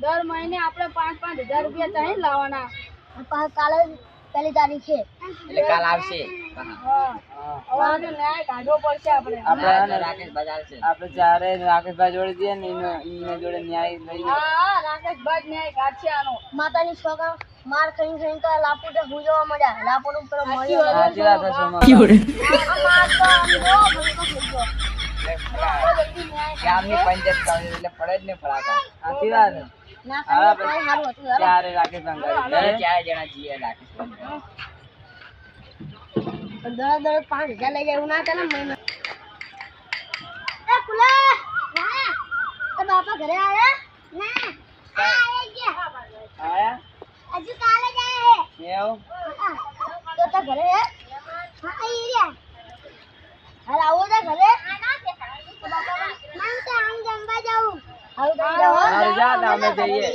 દર મહિને આપણે 5,000 રૂપિયા ચાહીને લાવવાના. કાલે પહેલી તારીખ છે એટલે કાલ આવશે. હવે ન્યાય કાઢવો પડશે આપણે. આપણે રાકેશ બજાર છે. આપણે ચારે રાકેશભાઈ જોડે જઈએ ને એના જોડે ન્યાય લઈ લે. હા રાકેશભાઈ ન્યાય કાઢશે આનો. માતાની છોકરા માર ખાઈને તો લાપોટે હું જોવા મળ્યા લાપોટ ઉપર મળ્યો. સાચી વાત છે સોમા. માર તો આમ બહુ ભડકો થઈ ગયો. ગામની પંચાયત કાઢી એટલે પડે જ ને ફળાકા. સાચી વાત છે. ના ખાલી સારું હતું યાર. ચારે રાકેશભાઈ ચાર જણા જઈએ રાકેશભાઈ. દર 5,000 લઈ જાય એવું ના ચાલે મહિને. એ કુલા ના તો બાપા ઘરે આયા ના આયા ગયા આયા હજુ કાલે જાય એવું તો ઘરે હે હા આઈ રહ્યા હાલ આવો તો ઘરે બાપા મન તો આમ જમવા જાઉં આવું તો જાઓ જા અમે જઈએ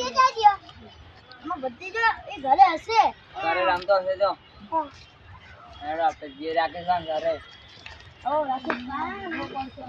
અમે બધી જો એ ઘરે હશે ઘરે રમતો હશે જો. હા હેડો આપણે જે રાકેશભાઈ ઘરે. ઓ રાકેશભાઈ કોણ છે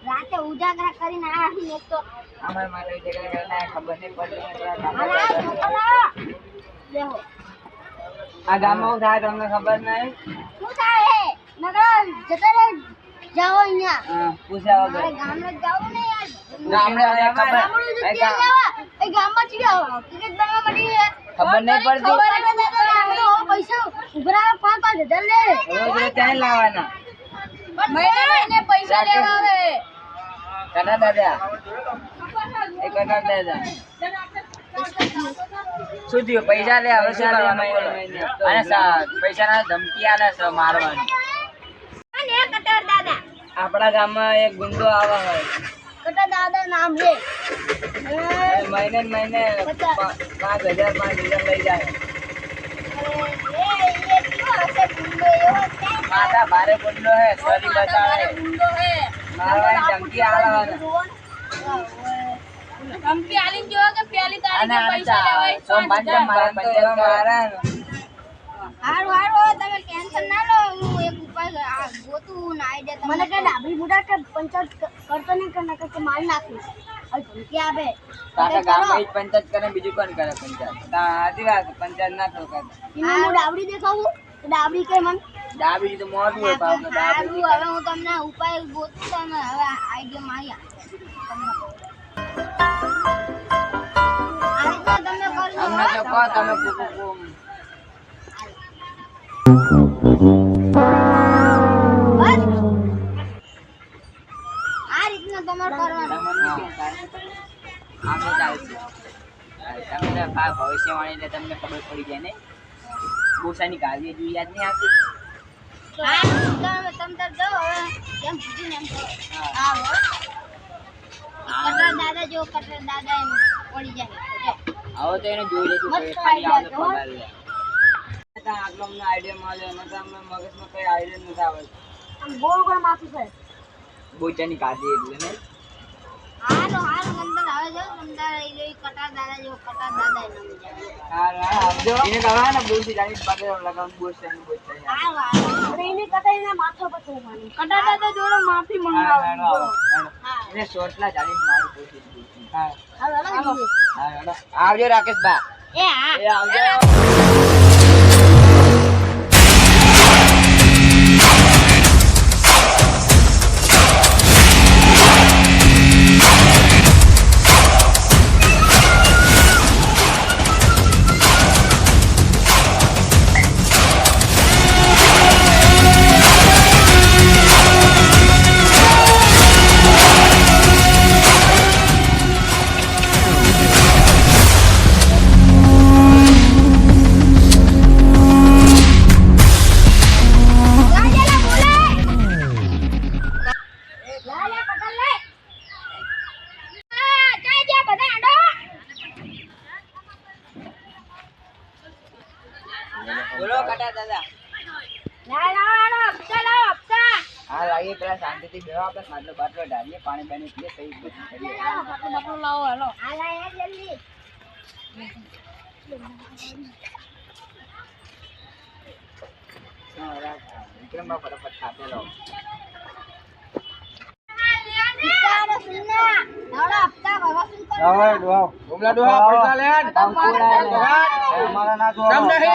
રાતે ઉજાગરા કરીને આવીને એક તો અમારે માટે ખબર નહીં પડી. લેહો આ ગામમાં શું થાય તમને ખબર નહીં? શું થાય હે નગર જતા રે જાઓ અહીંયા પૂછ્યા મારે વગર. ગામડે જાવું ને યાર ગામડે ખબર ગામડું જો ત્યાં જવા એ ગામમાં ચી આવો ક્રિકેટ બનવા મળી હે ખબર નહીં પડતી. ખબર નથી તો આપણે પૈસા ઉભરા 5,000 લે રોજ રોજ ત્યાં લાવવાના. મહિને પૈસા લેવા આવે. કના દાદા એ કના દાદા શું થયું? પૈસા લે હવે શું કરવાનું બોલો? અને પૈસા ના ધમકી આલે છે મારવાની. અને કટર દાદા આપણા ગામમાં એક ગુંડો આવે છે. કટર દાદા નામ રે મહિને ને મહિને 5,000 લઈ જાય. માથા ભારે ગુંડો હે સોરી બતાવે મારવાની ધમકી આલે છે. ધમકી આલીને જોવો કે પહેલી અને તારીખે પૈસા લેવાય સોમ પાંચમ મારે મારે હારું તમે ટેન્શન ના લો હું એક ઉપાય આ ગોતું ના આઈડિયા મને કે ડાબી બુડા કે પંચાયત કરતો નહીં કે નકર કે મારી નાખીશ હવે ધમકી આપે તારા ગામમાં જ પંચાયત કરે બીજું કોણ કરે પંચાયત? સાચી વાત પંચાયત ના તો કરે. એને હું ડાબડી દેખાવું તો ડાબડી કે મને ડાબી તો મોટું હોય ભાવ તો હારું ડાબી હવે હું તમને ઉપાય ગોતું તમે હવે આઈડિયા મારી આપું તમને કરજો અમને તો કહો તમે કુકુ આ રીતના તમારે કરવાનું આમ તો ચાલશે. તમને ભવિષ્યવાણી એટલે તમને ખબર પડી જાય ને. બોસાની કાળજી હજુ યાદ નહીં આવતી? હા તમે તાર જાઓ હવે એમ પૂછીને એમ કરો આવો કટર દાદા જો કટર દાદા એમ પડી જાય હવે તો એને જોઈ લેજો મસ્ત કે ખાલી આવતો idea પગાર લે. આટલો અમને આઈડિયા મળે એમાં તો અમને મગજમાં કઈ આઈડિયા નથી આવતો. આમ ગોળ ગોળ માથું છે બોચાની કાળજી એટલે ને હારું અંદર આવે જો અંદર એ કટર દાદા જો કટર દાદા એમ જાય આવજો એને કહેવાય ને બોસી જાણી પાસે લગાવ બોસાની બોચાની હારું એને કટર એના માથા પર માની કટા દાદા જોડે માફી મંગાવો. એને શોર્ટલા જાણીને મારું બોસી હા હાલો આવજો રાકેશભા. એ હા એ આવજો. આવીએ પેલા શાંતિથી બેહો, આપણે ખાટલો બાટલો ઢાળીએ, પાણી બાણી પીએ, પછી બધું કરીએ. બાટલો લાવો હેલો. હાલ આય જલ્દી. હા, વિક્રમભાઈ ફટાફટ ખાટલો લાવો. વિચારો સુના. નવડા હપ્તા ભરવા શું કરો? ડોમલા ડોહા પૈસા લે અમારા ના કેમ નહીં?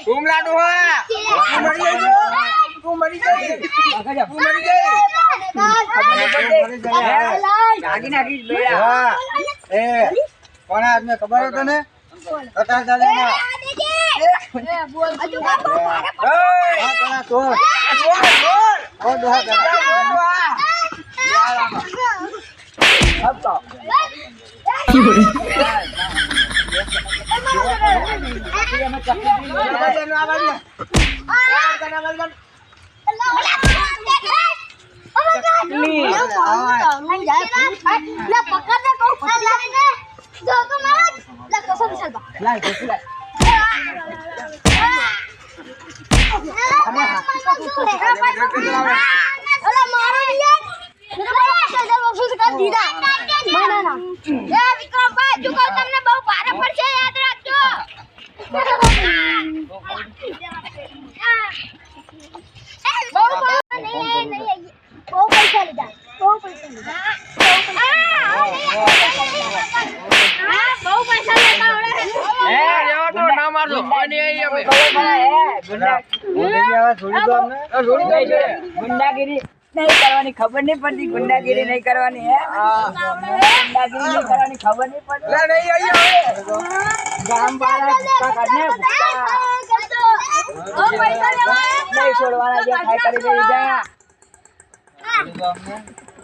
ડોમલા ડોહા તું મરી ગઈ. નાખી નાખી બેડા. કોણ આદમી ખબર હતો ને? કટાર દાદાના. ગુંડાગીરી નહીં કરવાની, ખબર નહીં પડતી. ગુંડાગીરી નહીં કરવાની. હે ગુંડાગીરી નહીં કરવાની, ખબર નહીં પડતી. ગામ વાળા ભૂકા કાઢને, નહીં છોડવાના. જે ખાઈ કરી દે જા.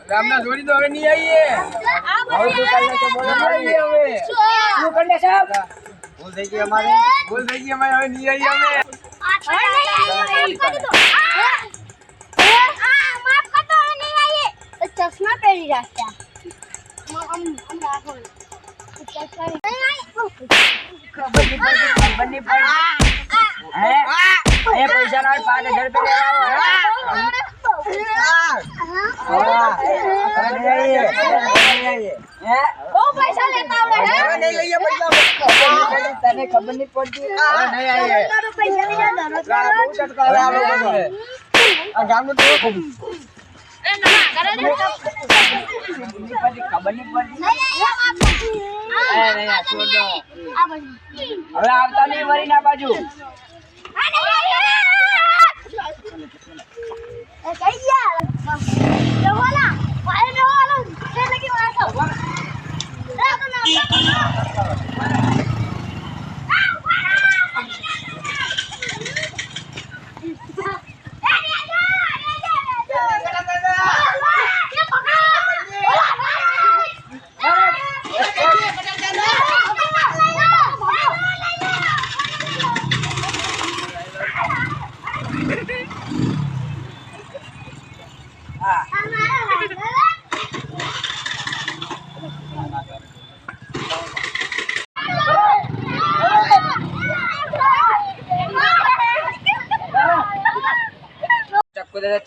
રામના જોડી તો હવે નહીં આવીએ. હવે શું કરી લેશો બોલો? હવે શું કરી લેશો? ભૂલ થઈ ગઈ અમારી. ભૂલ થઈ ગઈ અમારી. હવે નહીં આવીએ અમે. ચશ્મા પહેરી રાખ્યા. ખબર નહીં પડતી. હે એ પૈસા ના 5,000 રૂપિયા તને ખબર નહીં પડતી. ખબર નહીં પડતી. હવે આવતા નહીં વરી ના બાજુ.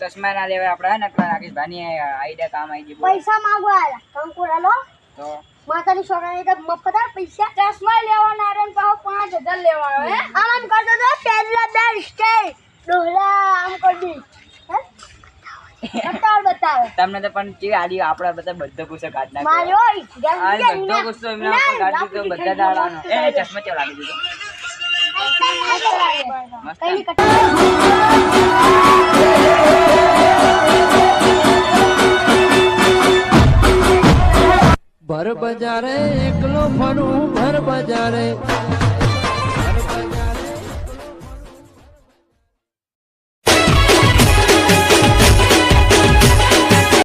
ચશ્મા ના લેવાય આપડે. ને રાકેશ ભાઈ આઈડિયા કામ આવી ગયું. પૈસા માંગવા આયા કંકુરા લો તો માતાની છોકરાને તો મફત પૈસા ચશ્મા લેવાના રે પાછો 5,000 લેવાનો. હે આમ કરતો તો પહેલા 10 સ્ટે ડોહલા આમ કરી દી હે કટાળ બતાવે તમને તો પણ કેવી આડી આપડા બધા બધો ગુસ્સો કાઢ નાખ્યો માર્યો આ બધો ગુસ્સો એમના ઉપર કાઢી દીધો બધા દાડાનો એને ચશ્મા ચેવા લાગી દીધો મસ્ત કઈ ભર બજારે એકલો ફરું ભર બજારે